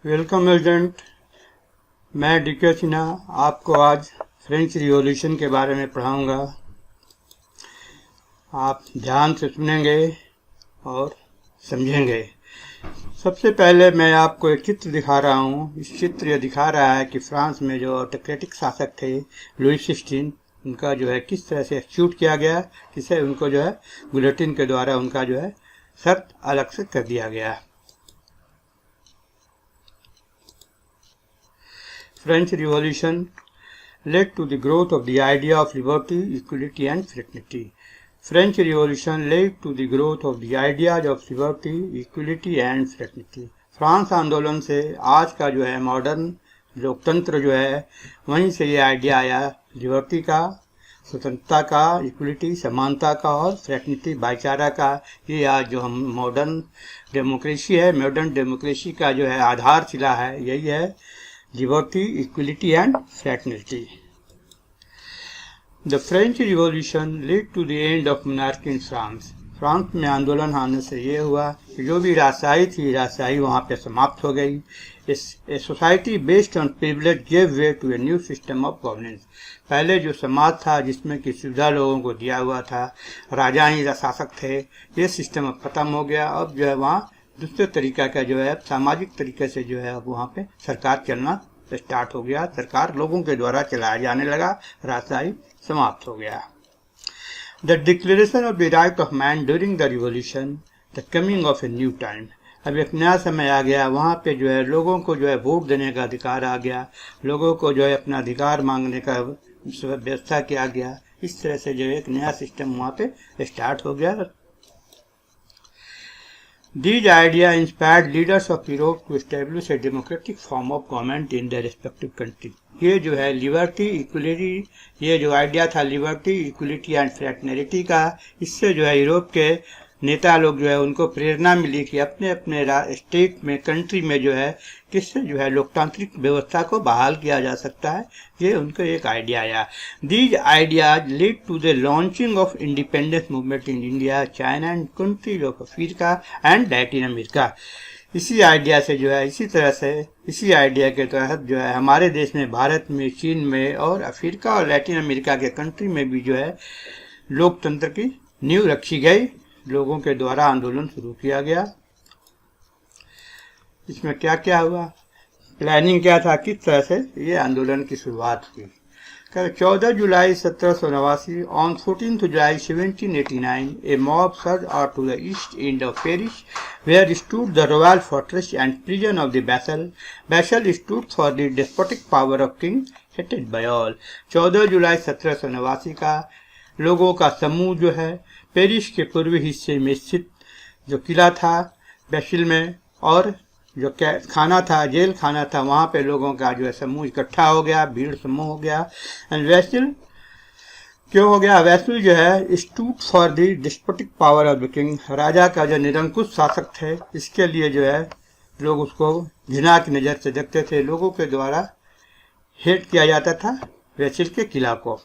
Welcome agent. मैं DK Sinha आपको आज फ्रेंच रिवॉल्यूशन के बारे में पढ़ाऊंगा। आप ध्यान से सुनेंगे और समझेंगे। सबसे पहले मैं आपको एक चित्र दिखा रहा हूँ। इस चित्र ये दिखा रहा है कि फ्रांस में जो ऑटोक्रेटिक शासक थे लुई 16, उनका जो है किस तरह से एक्सक्यूट किया गया, जिससे उनको जो है गुलेटिन के द्वारा उनका जो है शर्त अलग से कर दिया गया। French Revolution led to the growth of the idea of liberty, equality and fraternity. French Revolution led to the growth of the ideas of liberty, equality and fraternity. France आंदोलन से आज का जो है मॉडर्न लोकतंत्र जो है वहीं से ये आइडिया आया, लिबर्टी का, स्वतंत्रता का, इक्वलिटी समानता का और फ्रेटर्निटी भाईचारा का। ये आज जो हम मॉडर्न डेमोक्रेसी है, मॉडर्न डेमोक्रेसी का जो है आधारशिला है, यही है liberty, equality and fraternity. The French Revolution led to the end of monarchy in France. France में आंदोलन आने से ये हुआ कि जो भी राजशाही थी, राजशाही वहाँ पे समाप्त हो गई। A society based on privilege gave way to a new system of governance. पहले जो समाज था जिसमें कि सुविधा लोगों को दिया हुआ था, राजा ही शासक थे, ये सिस्टम अब खत्म हो गया। अब जो है वहाँ दूसरे तरीका का जो है सामाजिक तरीके से जो है अब वहाँ पे सरकार चलना स्टार्ट हो गया। सरकार लोगों के द्वारा चलाया जाने लगा, राजशाही समाप्त हो गया। The declaration of the right of man during the revolution, the coming of a new time. अब एक नया समय आ गया, वहाँ पे जो है लोगों को जो है वोट देने का अधिकार आ गया, लोगों को जो है अपना अधिकार मांगने का व्यवस्था किया गया। इस तरह से जो एक नया सिस्टम वहाँ पे स्टार्ट हो गया। These ideas inspired leaders of Europe to establish a democratic form of government in their respective countries. ये जो है लिबर्टी, इक्वलिटी, ये जो आइडिया था लिबर्टी, इक्वलिटी एंड फ्रेटर्निटी का, इससे जो है यूरोप के नेता लोग जो है उनको प्रेरणा मिली कि अपने अपने स्टेट में, कंट्री में जो है किससे जो है लोकतांत्रिक व्यवस्था को बहाल किया जा सकता है। ये उनको एक आइडिया आया। These ideas lead to the launching of independence movement in India, China and countries of Africa and Latin America. इसी आइडिया से जो है इसी आइडिया के तहत जो है हमारे देश में, भारत में, चीन में और अफ्रीका और लैटिन अमेरिका के कंट्री में भी जो है लोकतंत्र की नींव रखी गई। लोगों के द्वारा आंदोलन शुरू किया गया। इसमें क्या क्या हुआ, प्लानिंग क्या था, किस तरह से ये आंदोलन की शुरुआत हुई। 14 जुलाई 1789, on 14th July 1789, a mob surged out to the east end of Paris, where stood the royal fortress and prison of the Bastille. Bastille stood for the despotic power of king, hated by all. 14 जुलाई 1789 का लोगों का समूह जो है Paris के पूर्वी हिस्से में स्थित जो किला था बैशिल में, और जो खाना था, जेल खाना था, वहाँ पे लोगों का जो है समूह इकट्ठा हो गया, भीड़ समूह हो गया। एंड वैसिल क्यों हो गया? वैसिल जो है stood for the despotic power of the king, राजा का जो निरंकुश शासक थे, इसके लिए जो है लोग उसको घृणा की नज़र से देखते थे। लोगों के द्वारा हेट किया जाता था वैसिल के किला को।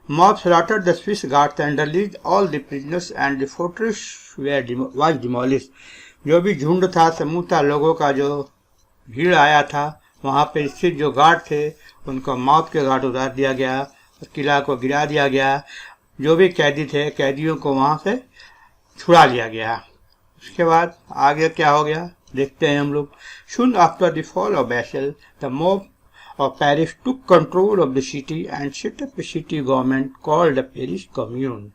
Mob slaughtered the Swiss guards and released all the prisoners and the fortress was demolished. जो भी झुंड था, समूह था, लोगों का जो भीड़ आया था, वहाँ पे स्थित जो गार्ड थे उनको मौत के घाट उतार दिया गया और किला को गिरा दिया गया। जो भी कैदी थे, कैदियों को वहाँ से छुड़ा लिया गया। उसके बाद आगे क्या हो गया देखते हैं हम लोग। Soon after the fall of Bastille, the mob of Paris took control of the city and set up a city government called the Paris Commune.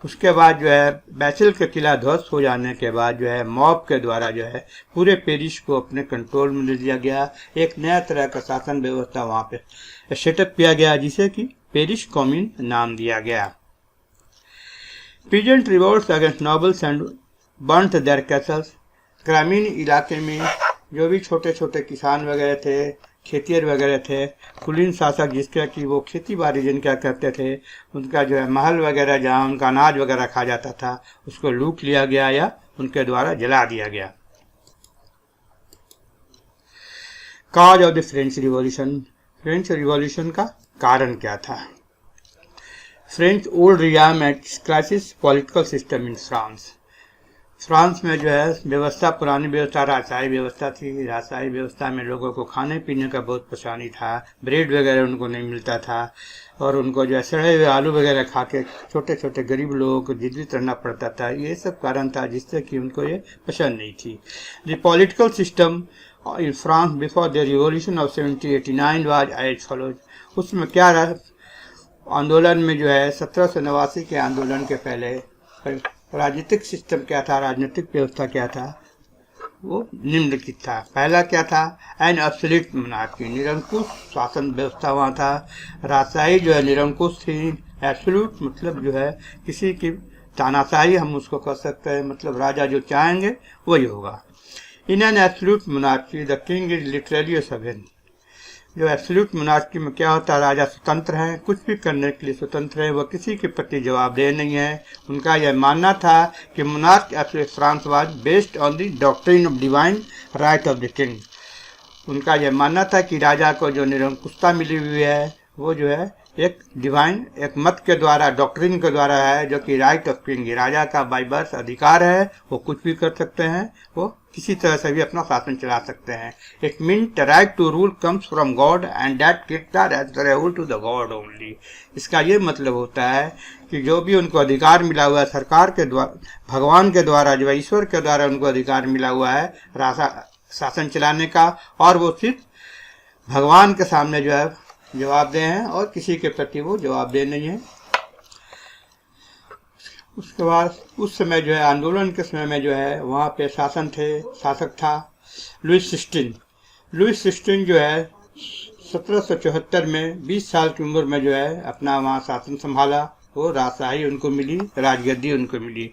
उसके बाद जो है बैसिल का किला ध्वस्त हो जाने के बाद जो है मॉब के द्वारा जो है पूरे पेरिस को अपने कंट्रोल में ले लिया गया। एक नया तरह का शासन व्यवस्था वहाँ पे सेटअप किया गया, जिसे कि पेरिस कॉम्यून नाम दिया गया। Peasant revolts against nobles and burnt their castles. ग्रामीण इलाके में जो भी छोटे छोटे किसान वगैरह थे, खेतियर वगैरह थे, कुलीन शासक जिसका कि वो खेती बाड़ी जिनका करते थे, उनका जो है महल वगैरह जहाँ उनका अनाज वगैरह खा जाता था, उसको लूट लिया गया या उनके द्वारा जला दिया गया। Cause of the French revolution. French revolution का कारण क्या था? French old regime at crisis political system in France. France में जो है व्यवस्था, पुरानी व्यवस्था राजशाही व्यवस्था थी। राजशाही व्यवस्था में लोगों को खाने पीने का बहुत परेशानी था, ब्रेड वगैरह उनको नहीं मिलता था, और उनको जो है सड़े हुए आलू वगैरह खा के छोटे छोटे गरीब लोगों को जिद्दित रहना पड़ता था। ये सब कारण था जिससे कि उनको ये पसंद नहीं थी। The political system in France before the revolution of 1789 was as follows. उसमें क्या रहा आंदोलन में जो है 1789 के आंदोलन के पहले राजनीतिक सिस्टम क्या था, राजनीतिक व्यवस्था क्या था, वो निम्नलिखित था। पहला क्या था, एन एब्सोल्यूट मोनार्की, निरंकुश शासन व्यवस्था वहाँ था। राजशाही जो है निरंकुश थी। एब्सोल्यूट मतलब जो है किसी की तानाशाही हम उसको कह सकते हैं, मतलब राजा जो चाहेंगे वही होगा। In an absolute monarchy the king is literally sovereign. जो एब्सोल्यूट मोनार्की में क्या होता है, राजा स्वतंत्र है, कुछ भी करने के लिए स्वतंत्र है, वह किसी के प्रति जवाबदेह नहीं है। उनका यह मानना था कि monarch absolute France was based on the doctrine of divine right of the king. उनका यह मानना था कि राजा को जो निरंकुशता मिली हुई है वो जो है एक डिवाइन, एक मत के द्वारा, डॉक्ट्रिन के द्वारा है, जो कि राइट ऑफ किंग, राजा का बाय बर्थ अधिकार है, वो कुछ भी कर सकते हैं, वो किसी तरह से भी अपना शासन चला सकते हैं। It mean the right to rule comes from God and that kids are answerable to the God only. इसका ये मतलब होता है कि जो भी उनको अधिकार मिला हुआ है सरकार के द्वारा, भगवान के द्वारा, जो ईश्वर के द्वारा उनको अधिकार मिला हुआ है शासन चलाने का, और वो सिर्फ भगवान के सामने जो है जवाबदेह हैं और किसी के प्रति वो जवाबदेह नहीं है। उसके बाद उस समय जो है आंदोलन के समय में जो है वहाँ पे शासक था लुइस सिक्सटीन जो है 1774 में 20 साल की उम्र में जो है अपना वहाँ शासन संभाला। वो राजशाही उनको मिली, राजगद्दी उनको मिली।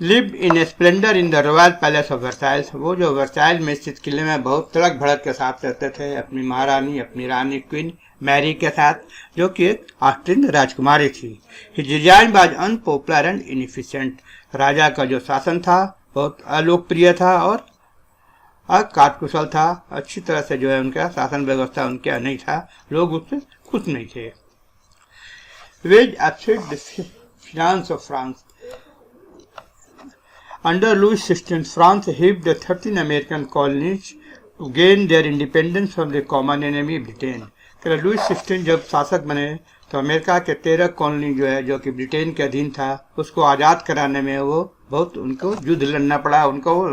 Live in splendour in the royal palace of Versailles. वो जो वर्साइल में स्थित किले में बहुत तड़क भड़क के साथ रहते थे अपनी महारानी, अपनी रानी क्वीन मैरी के साथ, जो कि एक ऑस्ट्रियन राजकुमारी थी। His design was unpopular and inefficient. राजा का जो शासन था बहुत अलोकप्रिय था और अकार्यकुशल था। अच्छी तरह से जो है उनका शासन व्यवस्था उनका नहीं था, लोग उससे खुश नहीं थे। Wars upset the finance of France. Under Louis XVI, France heaved the 13 American colonies to gain their independence from the common enemy Britain. Louis 16 जब शासक बने तो अमेरिका के 13 कॉलोनी जो है, जो कि ब्रिटेन के अधीन था, उसको आज़ाद कराने में वो बहुत उनको युद्ध लड़ना पड़ा। उनको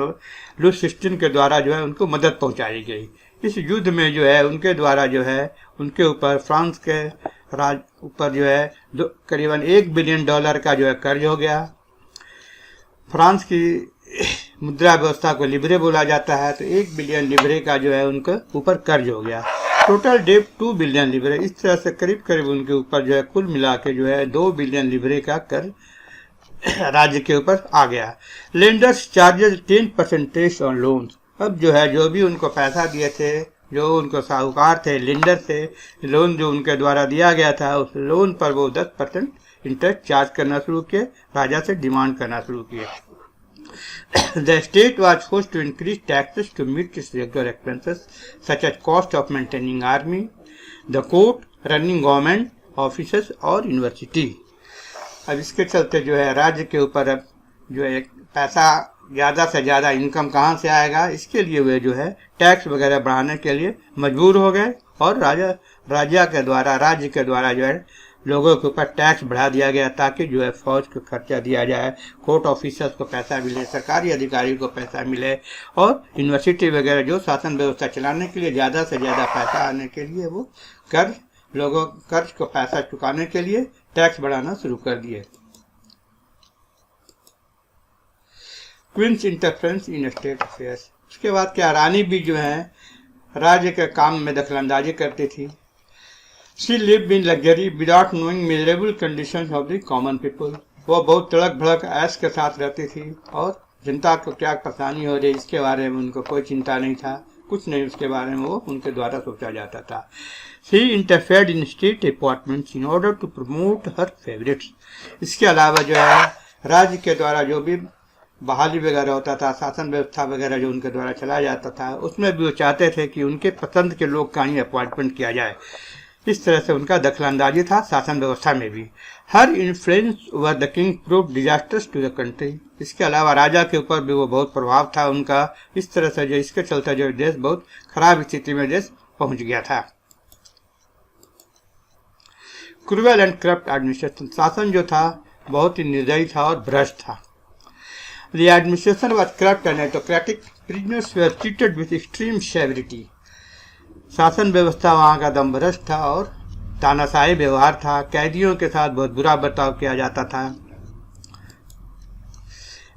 लुइस 16 के द्वारा जो है उनको मदद पहुंचाई गई। इस युद्ध में जो है उनके द्वारा जो है उनके ऊपर, फ्रांस के राज ऊपर जो है करीबन $1 बिलियन का जो है कर्ज हो गया। फ्रांस की मुद्रा व्यवस्था को लिब्रे बोला जाता है, तो 1 बिलियन लिब्रे का जो है उनके ऊपर कर्ज हो गया। Total date 2 billion Libre. इस तरह से करीब करीब उनके ऊपर जो है कुल मिला के जो है 2 बिलियन लिब्रे का कर्ज राज्य के ऊपर आ गया। Lenders charges 10% tax on loans. अब जो है जो भी उनको पैसा दिए थे, जो उनको साहूकार थे, लेंडर थे, लोन जो उनके द्वारा दिया गया था, उस लोन पर वो 10% इंटरेस्ट चार्ज करना शुरू किए, राजा से डिमांड करना शुरू किए। The state was forced to increase taxes to meet its regular expenses, such as cost of maintaining army, the court, running government offices और यूनिवर्सिटी। अब इसके चलते जो है राज्य के ऊपर अब जो है पैसा ज़्यादा से ज़्यादा इनकम कहाँ से आएगा, इसके लिए वे जो है टैक्स वगैरह बढ़ाने के लिए मजबूर हो गए, और राज्य के द्वारा जो है लोगों के ऊपर टैक्स बढ़ा दिया गया, ताकि जो है फौज को खर्चा दिया जाए, कोर्ट ऑफिसर्स को पैसा मिले, सरकारी अधिकारी को पैसा मिले, और यूनिवर्सिटी वगैरह जो शासन व्यवस्था चलाने के लिए ज़्यादा से ज़्यादा पैसा आने के लिए वो कर्ज को पैसा चुकाने के लिए टैक्स बढ़ाना शुरू कर दिए। Queen's interference in state affairs. उसके बाद क्या, रानी भी जो है राज्य के काम में दखलंदाजी करती थी। She lived in luxury without knowing miserable conditions of the common people. वो बहुत तड़क भड़क ऐश के साथ रहती थी और जनता को क्या परेशानी हो रही इसके बारे में उनको कोई चिंता नहीं था, कुछ नहीं उसके बारे में वो उनके द्वारा सोचा जाता था। She interfered in state appointments in order to promote her favorites. इसके अलावा जो है राज्य के द्वारा जो भी बहाली वगैरह होता था, शासन व्यवस्था वगैरह जो उनके द्वारा चलाया जाता था, उसमें भी वो चाहते थे कि उनके पसंद के लोग का ही अपॉइंटमेंट किया जाए। इस तरह से उनका दखलंदाजी था शासन व्यवस्था में भी। Her influence over the king prove disasters to the country. इसके अलावा राजा के ऊपर भी वो बहुत प्रभाव था उनका। इस तरह से जो इसके चलते जो देश बहुत खराब स्थिति में देश पहुंच गया था। Cruel and corrupt administration. शासन जो था बहुत ही निर्दयी था और भ्रष्ट था। The administration was corrupt and autocratic. Prisoners were treated with extreme severity. शासन व्यवस्था वहाँ का दम भ्रष्ट था और तानाशाही व्यवहार था। कैदियों के साथ बहुत बुरा बर्ताव किया जाता था।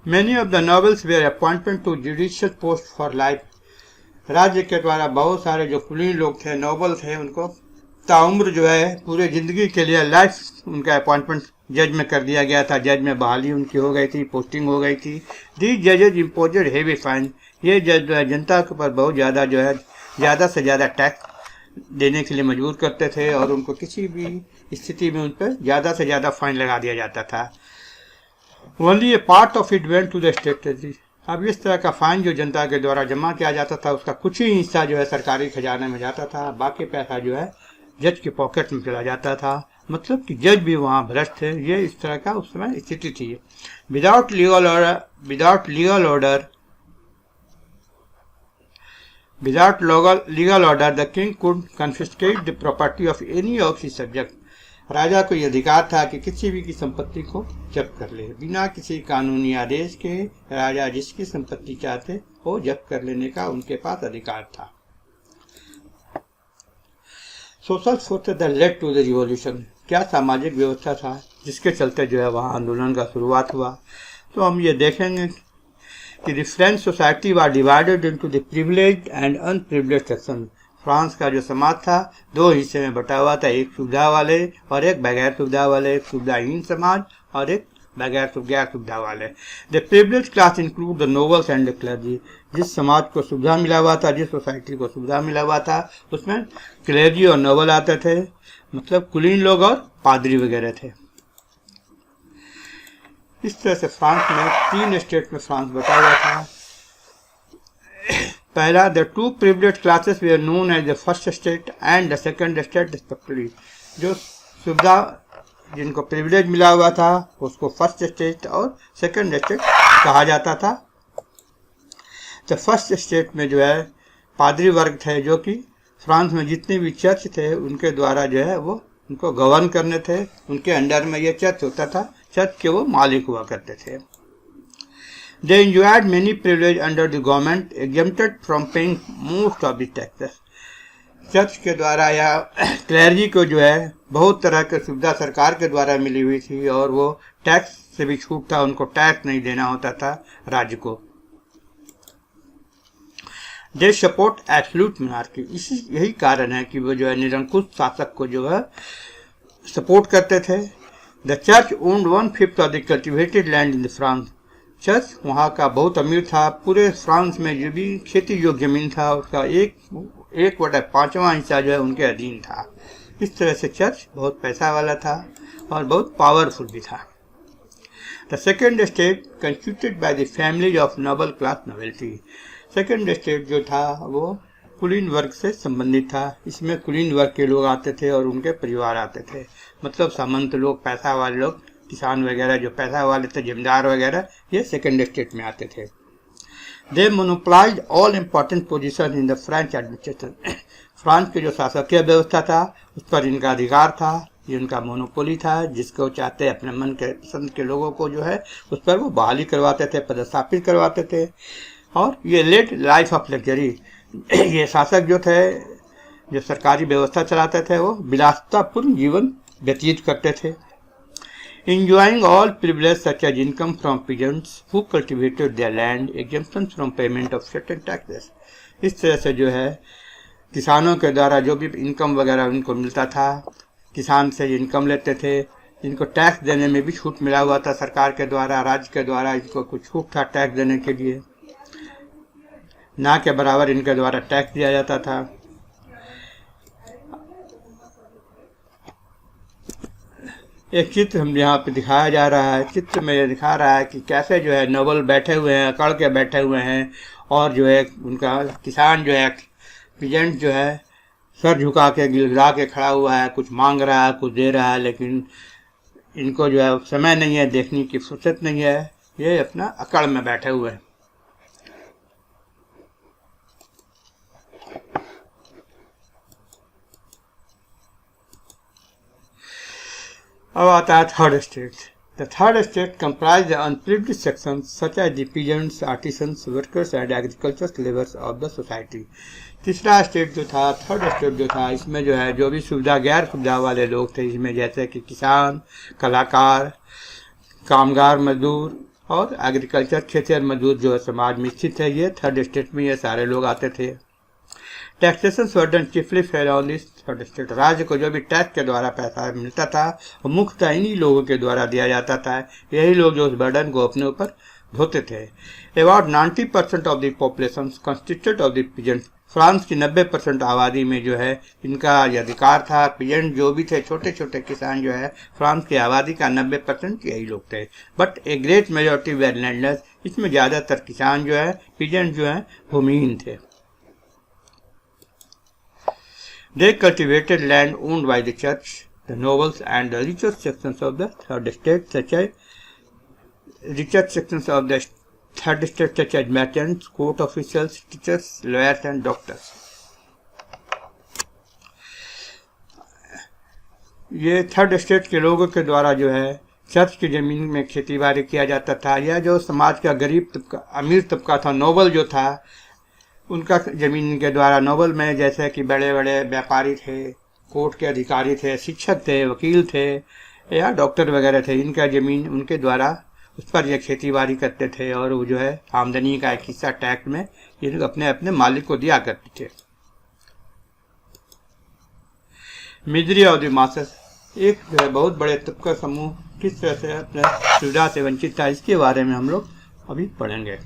Many of the nobles were appointed to judicial post for life। राज्य के द्वारा बहुत सारे जो कुलीन लोग थे, नोबल थे, उनको ताउम्र जो है पूरे जिंदगी के लिए लाइफ उनका अपॉइंटमेंट जज में कर दिया गया था। जज में बहाली उनकी हो गई थी, पोस्टिंग हो गई थी। दीज जजेज इम्पोजेड हेवी फाइन। ये जज जो है जनता के ऊपर बहुत ज़्यादा जो है ज़्यादा से ज़्यादा टैक्स देने के लिए मजबूर करते थे और उनको किसी भी स्थिति में उन पर ज़्यादा से ज़्यादा फाइन लगा दिया जाता था। Only a part of it went to the state treasury. अब इस तरह का फाइन जो जनता के द्वारा जमा किया जाता था उसका कुछ ही हिस्सा जो है सरकारी खजाने में जाता था, बाकी पैसा जो है जज के पॉकेट में चला जाता था। मतलब कि जज भी वहाँ भ्रष्ट थे। ये इस तरह का उस समय स्थिति थी। Without legal order the king could confiscate the property of any of his subject. राजा को यह अधिकार था कि किसी भी की संपत्ति को जब्त कर ले। बिना किसी कानूनी आदेश के राजा जिसकी संपत्ति चाहते वो जब्त कर लेने का उनके पास अधिकार था। Social forces that led to the revolution. क्या सामाजिक व्यवस्था था जिसके चलते जो है वहाँ आंदोलन का शुरुआत हुआ। तो हम ये देखेंगे कि the French society was divided into the privileged and unprivileged section. France का जो समाज था दो हिस्से में बटा हुआ था, एक सुविधा वाले और एक बगैर सुविधा वाले, एक सुविधाहीन समाज और एक बगैर सुविधा वाले। The privilege class include the nobles and the clergy. जिस समाज को सुविधा मिला हुआ था, जिस सोसाइटी को सुविधा मिला हुआ था, उसमें क्लर्जी और नोबल आते थे, मतलब कुलीन लोग और पादरी वगैरह थे। इस तरह से फ्रांस में 3 स्टेट में फ्रांस बटा हुआ था। पहला, the 2 privileged classes were known as the first state and the second state respectively। जो सुविधा जिनको प्रिविलेज मिला हुआ था उसको फर्स्ट स्टेट और सेकंड स्टेट कहा जाता था। तो फर्स्ट स्टेट में जो है पादरी वर्ग थे, जो कि फ्रांस में जितने भी चर्च थे उनके द्वारा जो है वो उनको गवर्न करने थे। उनके अंडर में ये चर्च होता था, चर्च के वो मालिक हुआ करते थे। They enjoyed many privileges under the government, exempted from paying most of the taxes। Church के द्वारा या क्लर्जी को जो है बहुत तरह की सुविधा सरकार के द्वारा मिली हुई थी और वो टैक्स से भी छूट था, उनको टैक्स नहीं देना होता था राज्य को। They support absolute monarchy। यही कारण है कि वो जो है निरंकुश शासक को जो है सपोर्ट करते थे। The church owned 1/5 of the cultivated land in France। Church वहाँ का बहुत अमीर था। पूरे फ्रांस में जो भी खेती योग्य जमीन था उसका 1/5वां हिस्सा जो है उनके अधीन था। इस तरह से चर्च बहुत पैसा वाला था और बहुत पावरफुल भी था। The second state constituted by the families of noble class nobility. Second state जो था वो कुलीन वर्ग से संबंधित था। इसमें कुलीन वर्ग के लोग आते थे और उनके परिवार आते थे, मतलब सामंत लोग, पैसा वाले लोग, किसान वगैरह जो पैसा वाले थे, जमींदार वगैरह, ये सेकेंड स्टेट में आते थे। They monopolised all important position in the French administration. France की जो शासकीय व्यवस्था था उस पर इनका अधिकार था, ये उनका मोनोपोली था। जिसको चाहते अपने मन के पसंद के लोगों को जो है उस पर वो बहाली करवाते थे, पदस्थापित करवाते थे। और ये लेड लाइफ ऑफ लग्जरी। ये शासक जो थे, जो सरकारी व्यवस्था चलाते थे, वो विलासितापूर्ण जीवन व्यतीत करते थे। Enjoying all privileges such as income from peasants who cultivated their land, exemptions from payment of certain taxes। इस तरह से जो है किसानों के द्वारा जो भी इनकम वगैरह उनको मिलता था, किसान से इनकम लेते थे, इनको टैक्स देने में भी छूट मिला हुआ था सरकार के द्वारा, राज्य के द्वारा इनको कुछ छूट था टैक्स देने के लिए, ना के बराबर इनके द्वारा टैक्स दिया जाता था। एक चित्र हम यहाँ पे दिखाया जा रहा है। चित्र में ये दिखा रहा है कि कैसे जो है नोबल बैठे हुए हैं, अकड़ के बैठे हुए हैं और जो है उनका किसान जो है, पीजेंट जो है, सर झुका के गिड़गिड़ा के खड़ा हुआ है, कुछ मांग रहा है, कुछ दे रहा है, लेकिन इनको जो है समय नहीं है, देखने की फुर्सत नहीं है, ये अपना अकड़ में बैठे हुए हैं। अब आता है third state. The third state comprised the unprivileged sections such as the peasants, artisans, workers and agricultural laborers of the society. तीसरा स्टेट जो था, थर्ड स्टेट जो था, इसमें जो है जो भी सुविधा गैर सुविधा वाले लोग थे, इसमें जैसे कि किसान, कलाकार, कामगार मजदूर और एग्रीकल्चर खेतिहर मजदूर जो है समाज में स्थित है, ये थर्ड स्टेट में ये सारे लोग आते थे। Taxation burden chiefly fell on this third state. राज्य को जो भी टैक्स के द्वारा पैसा मिलता था वो मुख्यतः इन्हीं लोगों के द्वारा दिया जाता था। यही लोग जो उस बर्डन को अपने ऊपर ढोते थे। About 90% of the population constitute of the peasant. France की 90% आबादी में जो है इनका ये अधिकार था। पीजेंट जो भी थे, छोटे छोटे किसान जो है, फ्रांस की आबादी का 90% यही लोग थे। But a great majority were landless. इसमें ज़्यादातर किसान जो है, पीजेंट जो है, भूमिहीन थे। They cultivated land owned by the church, the nobles and the richer sections of the third state, such as merchants, court officials, teachers, lawyers and doctors. ये थर्ड स्टेट के लोगों के द्वारा जो है चर्च की जमीन में खेती बाड़ी किया जाता था। यह जो समाज का गरीब तबका, अमीर तबका था, नोबल जो था, उनका जमीन के द्वारा, नोबल में जैसे कि बड़े बड़े व्यापारी थे, कोर्ट के अधिकारी थे, शिक्षक थे, वकील थे या डॉक्टर वगैरह थे, इनका जमीन उनके द्वारा उस पर यह खेती बाड़ी करते थे और वो जो है आमदनी का एक हिस्सा टैक्स में ये अपने अपने मालिक को दिया करते थे। Misery of the masses. एक जो है बहुत बड़े तबका समूह किस तरह से अपने सुविधा से वंचित था, इसके बारे में हम लोग अभी पढ़ेंगे।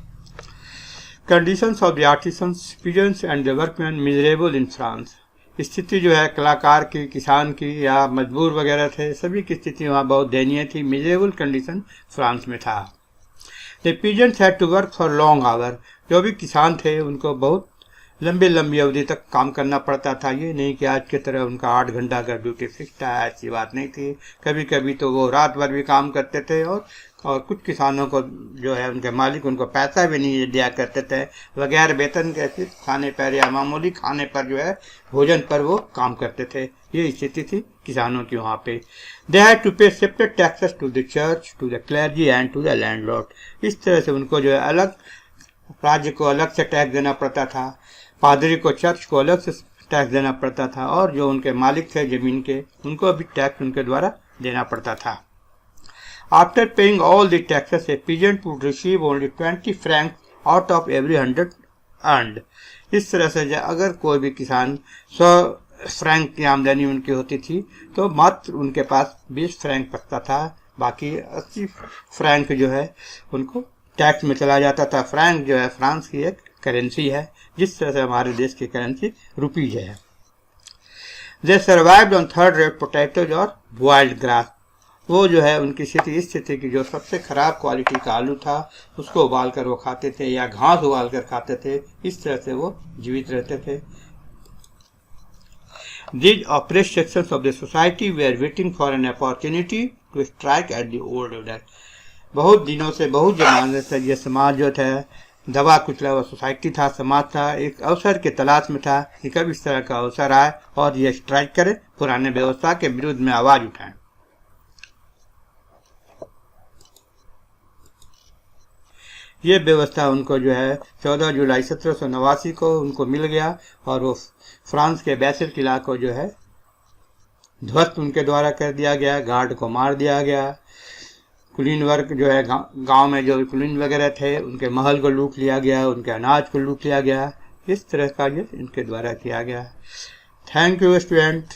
Conditions of the artisans, peasants and the workman miserable in France. स्थिति जो है कलाकार की, किसान की या मजदूर वगैरह थे, सभी की स्थिति वहाँ बहुत दयनीय थी। मिजरेबल कंडीशन फ्रांस में था। The peasants had to work for long hour. जो भी किसान थे उनको बहुत लंबी अवधि तक काम करना पड़ता था। ये नहीं कि आज की तरह उनका 8 घंटा का ड्यूटी फिक्स था, ऐसी बात नहीं थी। कभी कभी तो वो रात भर भी काम करते थे और कुछ किसानों को जो है उनके मालिक उनको पैसा भी नहीं दिया करते थे। बगैर वेतन के सिर्फ खाने पर या मामूली खाने पर जो है भोजन पर वो काम करते थे। ये स्थिति थी किसानों की वहाँ पे। They had to pay separate taxes to the church, to the clergy and to the landlord. इस तरह से उनको जो है अलग, राज्य को अलग से टैक्स देना पड़ता था, पादरी को, चर्च को अलग से टैक्स देना पड़ता था और जो उनके मालिक थे जमीन के, उनको भी टैक्स उनके द्वारा देना पड़ता था। After paying all the taxes, a peasant would receive only 20 francs out of every 100 earned. इस तरह से अगर कोई भी किसान 100 फ्रैंक की आमदनी उनकी होती थी तो मात्र उनके पास 20 फ्रैंक बचता था। बाकी 80 फ्रैंक जो है उनको टैक्स में चला जाता था। फ्रैंक जो है फ्रांस की एक करेंसी है, जिस तरह से हमारे देश की करेंसी रुपीज है। They survived on third rate potatoes और boiled grass. वो जो है उनकी स्थिति, इस स्थिति की, जो सबसे खराब क्वालिटी का आलू था उसको उबाल कर वो खाते थे या घास उबाल कर खाते थे। इस तरह से वो जीवित रहते थे। These oppressed sections of the society were waiting for an opportunity to strike at the old order. बहुत दिनों से, बहुत जमाने से ये समाज जो था दबा कुचला हुआ सोसाइटी था, समाज था, एक अवसर के तलाश में था कि कब इस तरह का अवसर आए और ये स्ट्राइक करे, पुराने व्यवस्था के विरुद्ध में आवाज उठाएं। ये व्यवस्था उनको जो है 14 जुलाई 1789 को उनको मिल गया और वो फ्रांस के बैसिल किला को जो है ध्वस्त उनके द्वारा कर दिया गया, गार्ड को मार दिया गया। कुलीन वर्ग जो है गांव में जो कुलीन वगैरह थे उनके महल को लूट लिया गया, उनके अनाज को लूट लिया गया। इस तरह का ये इनके द्वारा किया गया। Thank you student.